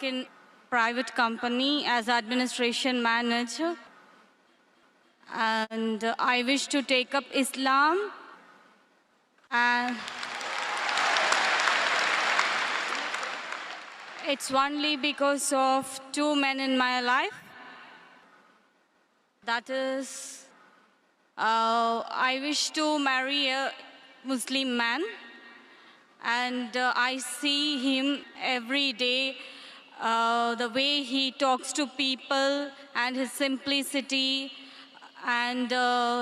In private company as administration manager, and I wish to take up Islam, and it's only because of two men in my life. That is, I wish to marry a Muslim man, and I see him every day. The way he talks to people and his simplicity, and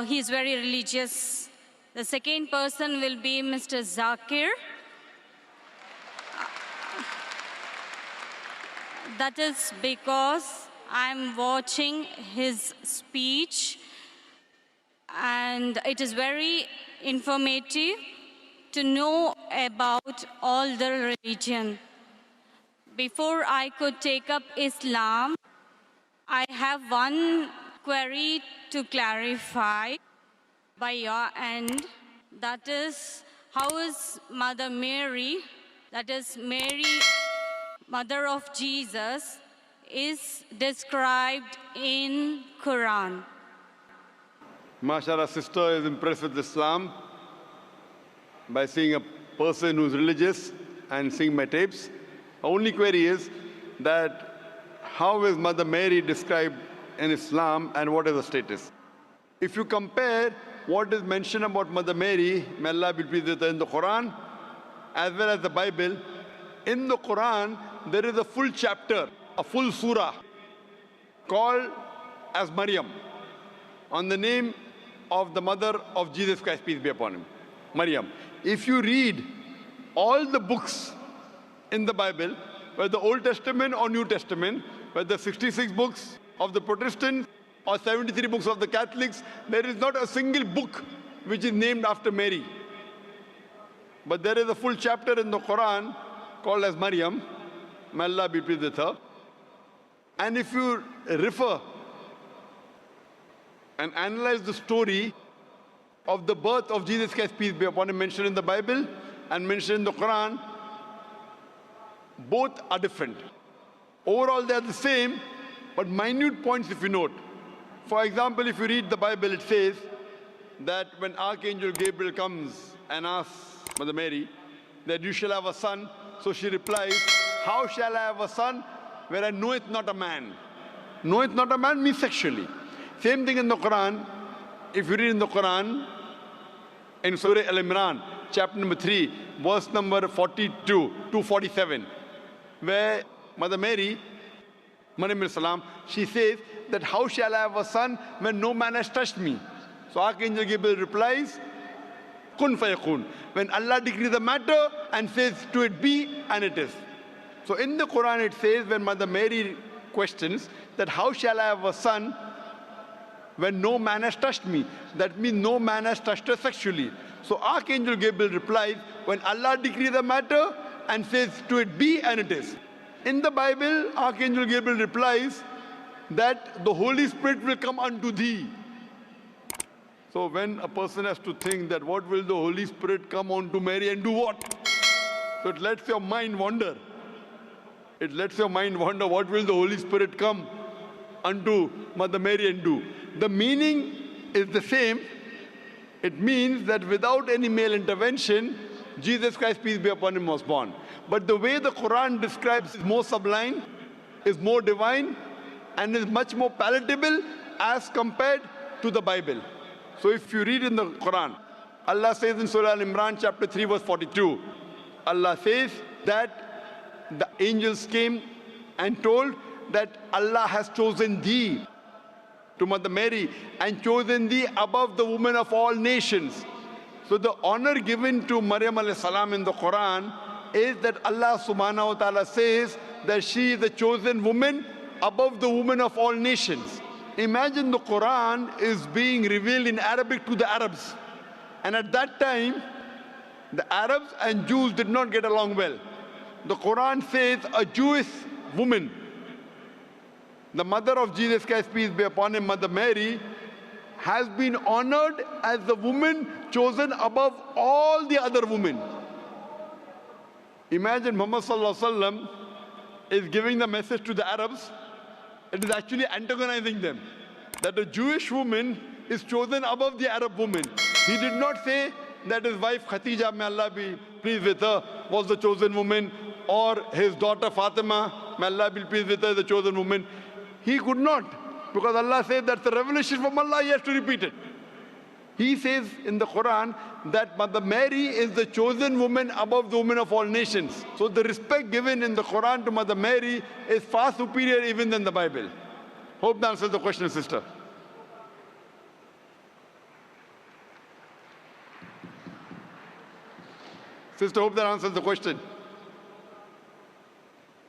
he's very religious. The second person will be Mr. Zakir. That is because I'm watching his speech, and it is very informative to know about all the religion. Before I could take up Islam, I have one query to clarify by your end. That is, how is Mother Mary, that is Mary, mother of Jesus, is described in Quran? MashaAllah, sister is impressed with Islam by seeing a person who's religious and seeing my tapes. Only query is that how is Mother Mary described in Islam and what is the status? If you compare what is mentioned about Mother Mary, may Allah be pleased with her, in the Quran as well as the Bible, in the Quran there is a full chapter, a full surah called as Maryam, on the name of the mother of Jesus Christ, peace be upon him, Maryam. If you read all the books in the Bible, whether Old Testament or New Testament, whether 66 books of the Protestants or 73 books of the Catholics, there is not a single book which is named after Mary. But there is a full chapter in the Quran called as Maryam, may Allah be pleased with her. And if you refer and analyze the story of the birth of Jesus Christ, peace be upon him, mentioned in the Bible and mentioned in the Quran, both are different. Overall, they are the same, but minute points if you note. For example, if you read the Bible, it says that when Archangel Gabriel comes and asks Mother Mary that you shall have a son, so she replies, how shall I have a son where I know it not a man? Know it not a man means sexually. Same thing in the Quran. If you read in the Quran, in Surah Al-Imran, chapter number 3, verse number 42 to 47, where Mother Mary, Maryam salam, she says that how shall I have a son when no man has touched me? So Archangel Gabriel replies, kun fayakun. When Allah decrees the matter and says to it be, and it is. So in the Quran it says, when Mother Mary questions that how shall I have a son when no man has touched me? That means no man has touched her sexually. So Archangel Gabriel replies, when Allah decrees the matter and says to it be, and it is. In the Bible, Archangel Gabriel replies that the Holy Spirit will come unto thee. So when a person has to think that what will the Holy Spirit come unto Mary and do what? So it lets your mind wander. It lets your mind wonder, what will the Holy Spirit come unto Mother Mary and do? The meaning is the same. It means that without any male intervention, Jesus Christ, peace be upon him, was born. But the way the Quran describes is more sublime, is more divine, and is much more palatable as compared to the Bible. So if you read in the Quran, Allah says in Surah Al-Imran, chapter 3, verse 42, Allah says that the angels came and told that Allah has chosen thee, to Mother Mary, and chosen thee above the women of all nations. So the honor given to Maryam alayhi salam in the Quran is that Allah subhanahu wa ta'ala says that she is the chosen woman above the women of all nations. Imagine the Quran is being revealed in Arabic to the Arabs. And at that time, the Arabs and Jews did not get along well. The Quran says a Jewish woman, the mother of Jesus Christ, peace be upon him, Mother Mary, has been honored as the woman chosen above all the other women. Imagine Muhammad Sallallahu Alaihi Wasallam is giving the message to the Arabs. It is actually antagonizing them. That a Jewish woman is chosen above the Arab woman. He did not say that his wife Khatija, may Allah be pleased with her, was the chosen woman, or his daughter Fatima, may Allah be pleased with her, the chosen woman. He could not, because Allah says that's a revelation from Allah, he has to repeat it. He says in the Quran that Mother Mary is the chosen woman above the women of all nations. So the respect given in the Quran to Mother Mary is far superior even than the Bible. Hope that answers the question, sister. Sister, hope that answers the question.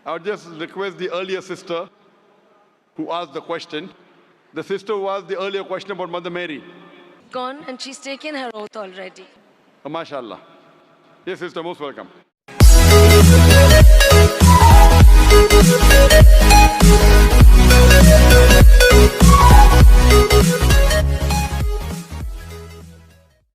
I would just request the earlier sister who asked the question, the sister who asked the earlier question about Mother Mary. Gone, and she's taken her oath already. MashaAllah. Yes, sister, most welcome.